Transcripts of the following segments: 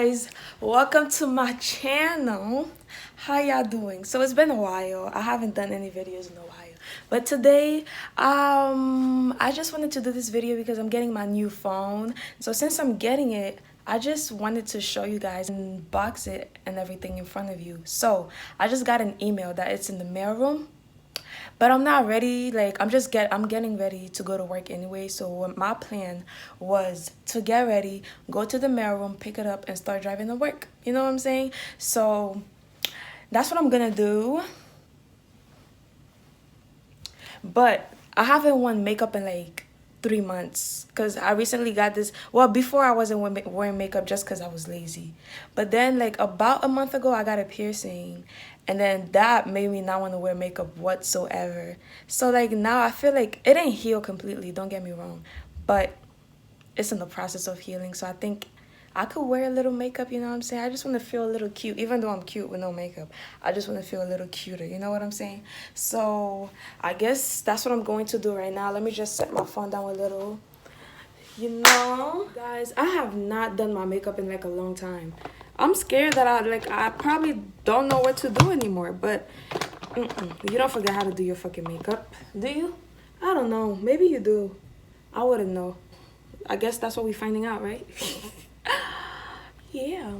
guys, welcome to my channel. How y'all doing? So it's been a while. I haven't done any videos in a while, but today I just wanted to do this video because I'm getting my new phone. So since I'm getting it, I just wanted to show you guys and box it and everything in front of you. So I just got an email that it's in the mailroom, but I'm not ready. Like I'm getting ready to go to work anyway. So what my plan was to get ready, go to the mailroom, pick it up, and start driving to work. You know what I'm saying? So that's what I'm gonna do. But I haven't worn makeup in like 3 months because I recently got this. Well, before I wasn't wearing makeup just because I was lazy, but then like about a month ago I got a piercing, and then that made me not want to wear makeup whatsoever. So like now I feel like it ain't healed completely, don't get me wrong, but it's in the process of healing. So I think I could wear a little makeup, you know what I'm saying? I just want to feel a little cute, even though I'm cute with no makeup. I just want to feel a little cuter, you know what I'm saying? So I guess that's what I'm going to do right now. Let me just set my phone down a little. You know, guys, I have not done my makeup in like a long time. I'm scared that I probably don't know what to do anymore, but you don't forget how to do your fucking makeup, do you? I don't know. Maybe you do. I wouldn't know. I guess that's what we're finding out, right? Yeah.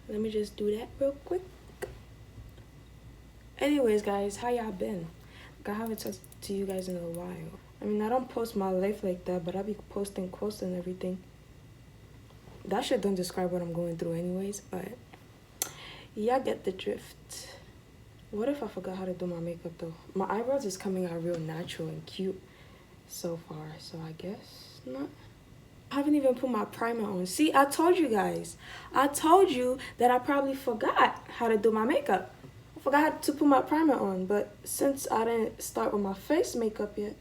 Let me just do that real quick. Anyways, guys, how y'all been? Like, I haven't talked to you guys in a while. I mean, I don't post my life like that, but I be posting quotes and everything. That shit don't describe what I'm going through anyways, but y'all get the drift. What if I forgot how to do my makeup, though? My eyebrows is coming out real natural and cute so far, so I guess not. I haven't even put my primer on. See, I told you guys. I told you that I probably forgot how to do my makeup. I forgot to put my primer on, but since I didn't start with my face makeup yet,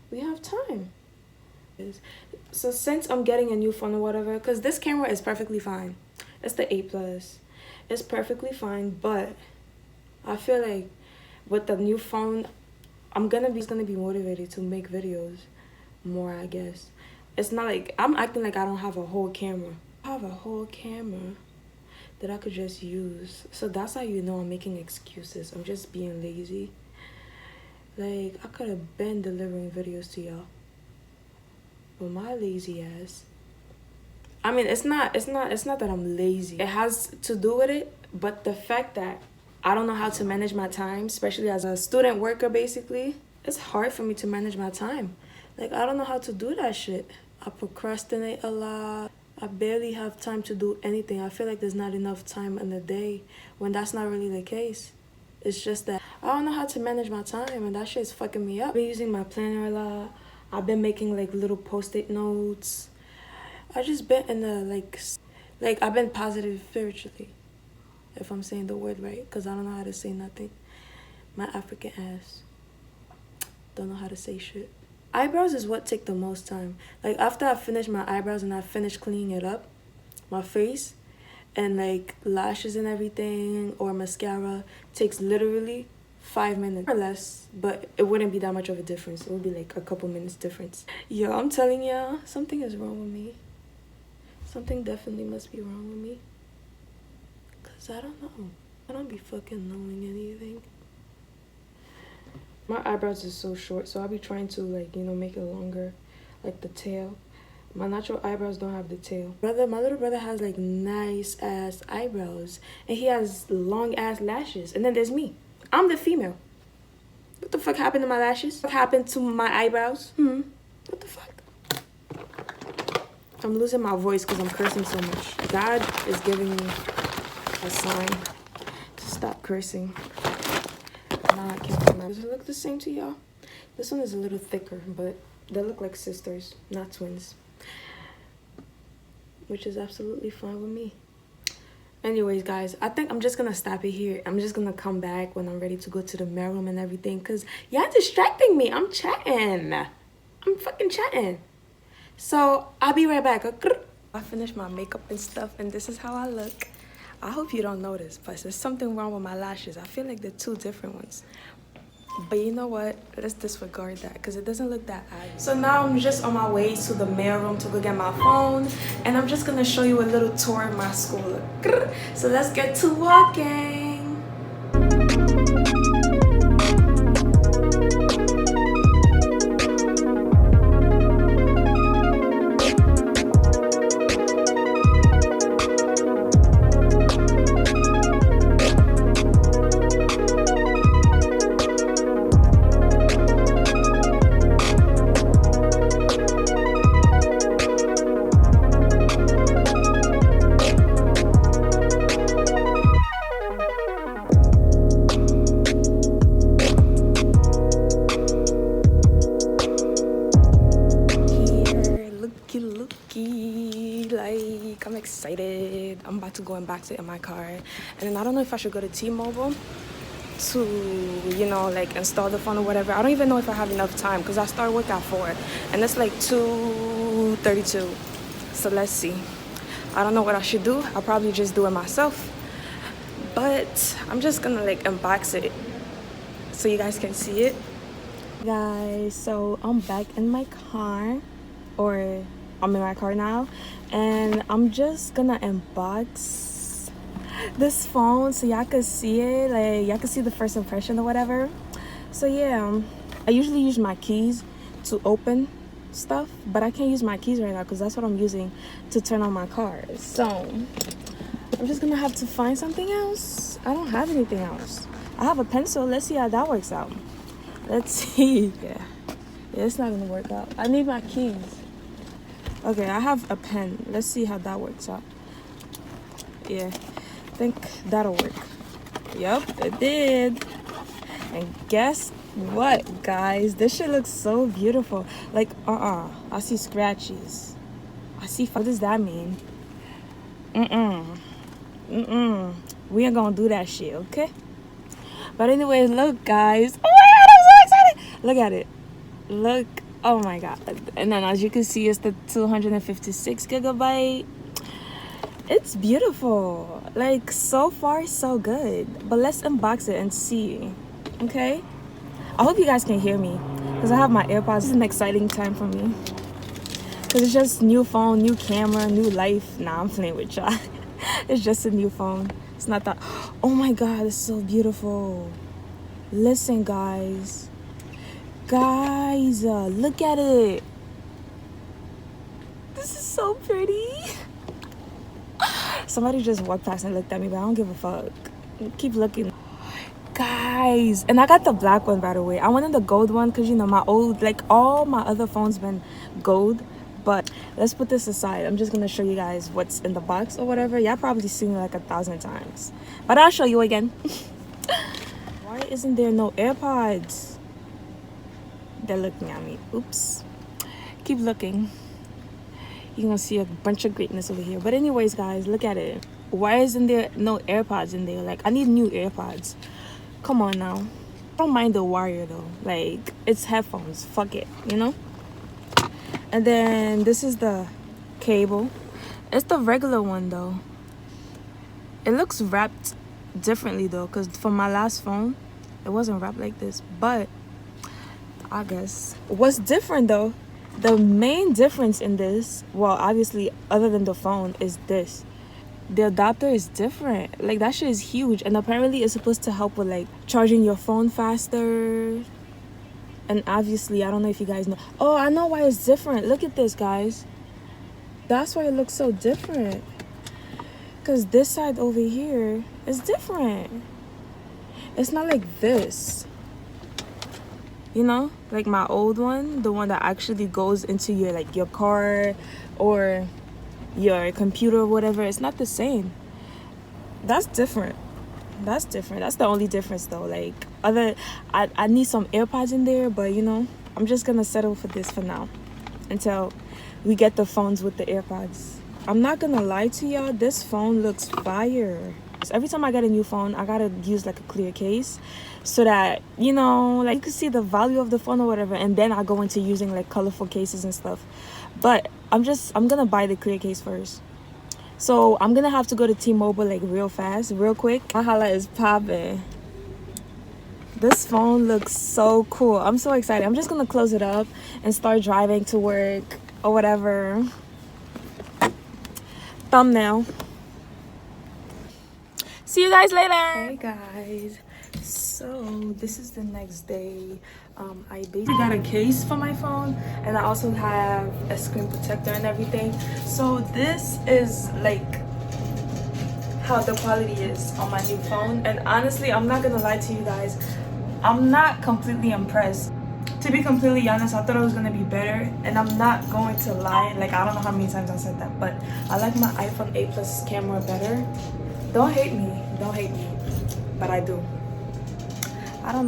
we have time. So since I'm getting a new phone or whatever, because this camera is perfectly fine. It's the 8+. It's perfectly fine, but I feel like with the new phone, I'm gonna be motivated to make videos more, I guess. It's not like I'm acting like I don't have a whole camera. I have a whole camera that I could just use. So that's how you know I'm making excuses. I'm just being lazy. Like, I could have been delivering videos to y'all, but my lazy ass. I mean, it's not that I'm lazy. It has to do with it, but the fact that I don't know how to manage my time, especially as a student worker, basically, it's hard for me to manage my time. Like, I don't know how to do that shit. I procrastinate a lot. I barely have time to do anything. I feel like there's not enough time in the day when that's not really the case. It's just that I don't know how to manage my time, and that shit's fucking me up. I've been using my planner a lot. I've been making like little post-it notes. I just been in the like I've been positive spiritually, if I'm saying the word right, because I don't know how to say nothing. My African ass don't know how to say shit. Eyebrows is what take the most time. Like, after I finish my eyebrows and I finish cleaning it up, my face and like lashes and everything, or mascara, takes literally 5 minutes or less, but it wouldn't be that much of a difference. It would be like a couple minutes difference. Yo, I'm telling y'all, something is wrong with me. Something definitely must be wrong with me, because I don't know. I don't be fucking knowing anything. My eyebrows is so short, so I'll be trying to, like, you know, make it longer, like the tail. My natural eyebrows don't have the tail. My little brother has like nice ass eyebrows, and he has long ass lashes. And then there's me. I'm the female. What the fuck happened to my lashes? What happened to my eyebrows? What the fuck? I'm losing my voice because I'm cursing so much. God is giving me a sign to stop cursing. Now I can't remember. Does it look the same to y'all? This one is a little thicker, but they look like sisters, not twins, which is absolutely fine with me. Anyways, guys, I think I'm just gonna stop it here. I'm just gonna come back when I'm ready to go to the mailroom and everything, because y'all distracting me. I'm chatting. I'm fucking chatting. So I'll be right back. I finished my makeup and stuff, and this is how I look. I hope you don't notice, but there's something wrong with my lashes. I feel like they're two different ones. But you know what? Let's disregard that because it doesn't look that ugly. So now I'm just on my way to the mailroom to go get my phone, and I'm just gonna show you a little tour of my school. So let's get to walking. Like, I'm excited. I'm about to go and box it in my car, and then I don't know if I should go to T-Mobile to, you know, like install the phone or whatever. I don't even know if I have enough time because I start work at 4 and it's like 2:32. So let's see. I don't know what I should do. I'll probably just do it myself, but I'm just gonna like unbox it so you guys can see it. Guys, so I'm back in my car, or I'm in my car now, and I'm just gonna unbox this phone so y'all can see it, like y'all can see the first impression or whatever. So yeah, I usually use my keys to open stuff, but I can't use my keys right now because that's what I'm using to turn on my car. So I'm just gonna have to find something else. I don't have anything else. I have a pencil. Let's see how that works out. Let's see. Yeah, it's not gonna work out. I need my keys. Okay, I have a pen. Let's see how that works out. Yeah, I think that'll work. Yep, it did. And guess what, guys? This shit looks so beautiful. Like, I see scratches. I see, what does that mean? We ain't gonna do that shit, okay? But anyways, look, guys. Oh my God, I'm so excited. Look at it. Look. Oh my God. And then as you can see, it's the 256 gigabyte. It's beautiful. Like, so far so good. But let's unbox it and see. Okay? I hope you guys can hear me because I have my AirPods. This is an exciting time for me because it's just new phone, new camera, new life. Nah, I'm playing with y'all. It's just a new phone. It's not that. Oh my God, it's so beautiful. Listen, guys. Look at it. This is so pretty. Somebody just walked past and looked at me, but I don't give a fuck. Keep looking. Guys, and I got the black one, by the way. I wanted the gold one because, you know, my old, like, all my other phones been gold. But let's put this aside. I'm just gonna show you guys what's in the box or whatever. Y'all probably seen it like 1,000 times, but I'll show you again. Why isn't there no AirPods? They're looking at me. Oops. Keep looking. You're gonna see a bunch of greatness over here. But anyways, guys, look at it. Why isn't there no AirPods in there? Like, I need new AirPods. Come on now. I don't mind the wire though. Like, it's headphones. Fuck it, you know? And then this is the cable. It's the regular one though. It looks wrapped differently though, because for my last phone, it wasn't wrapped like this. But I guess what's different though, the main difference in this, well, obviously other than the phone, is this. The adapter is different. Like, that shit is huge, and apparently it's supposed to help with like charging your phone faster. And obviously, I don't know if you guys know. Oh, I know why it's different. Look at this, guys. That's why it looks so different. Because this side over here is different. It's not like this. You know? Like my old one. The one that actually goes into your, like, your car or your computer or whatever. It's not the same. That's different. That's different. That's the only difference though. Like, I need some AirPods in there, but you know, I'm just gonna settle for this for now until we get the phones with the AirPods. I'm not gonna lie to y'all, this phone looks fire. So every time I get a new phone, I gotta use like a clear case so that, you know, like you can see the value of the phone or whatever, and then I go into using like colorful cases and stuff. But I'm gonna buy the clear case first. So I'm gonna have to go to T-Mobile like real fast, real quick. My holla is popping. This phone looks so cool. I'm so excited. I'm just gonna close it up and start driving to work or whatever. Thumbnail. See you guys later. Hey guys, so this is the next day. I basically got a case for my phone, and I also have a screen protector and everything. So this is like how the quality is on my new phone, and honestly, I'm not gonna lie to you guys, I'm not completely impressed. To be completely honest, I thought it was gonna be better, and I'm not going to lie. Like, I don't know how many times I said that, but I like my iPhone 8 Plus camera better. Don't hate me, but I do. I don't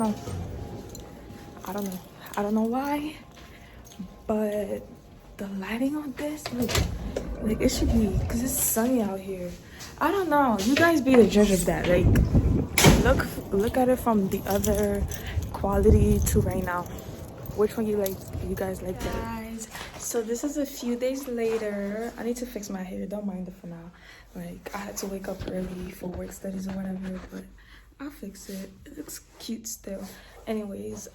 know why, but the lighting on this, like it should be, because it's sunny out here. I don't know, you guys be the judge of that. Like, look at it from the other quality to right now. Which one you guys like better? Guys, so this is a few days later. I need to fix my hair, don't mind it for now. Like, I had to wake up early for work studies or whatever, but I'll fix it. It looks cute still. Anyways,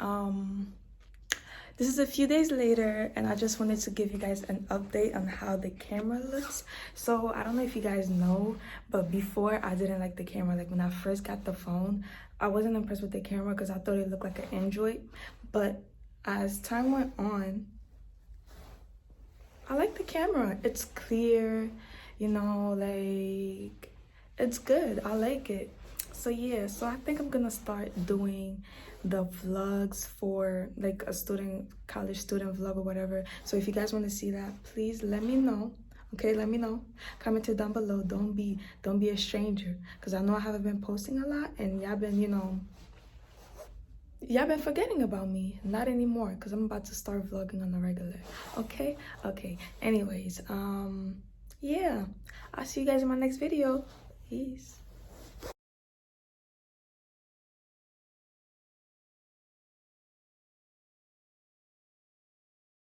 this is a few days later, and I just wanted to give you guys an update on how the camera looks. So I don't know if you guys know, but before I didn't like the camera. Like, when I first got the phone, I wasn't impressed with the camera because I thought it looked like an Android. But as time went on, I like the camera. It's clear, you know, like, it's good. I like it. So yeah, so I think I'm gonna start doing the vlogs for like a college student vlog or whatever. So if you guys want to see that, please let me know. Okay, let me know. Comment it down below. Don't be a stranger, because I know I haven't been posting a lot, and y'all been, y'all been forgetting about me. Not anymore, because I'm about to start vlogging on the regular. Okay. Anyways, yeah, I'll see you guys in my next video. Peace.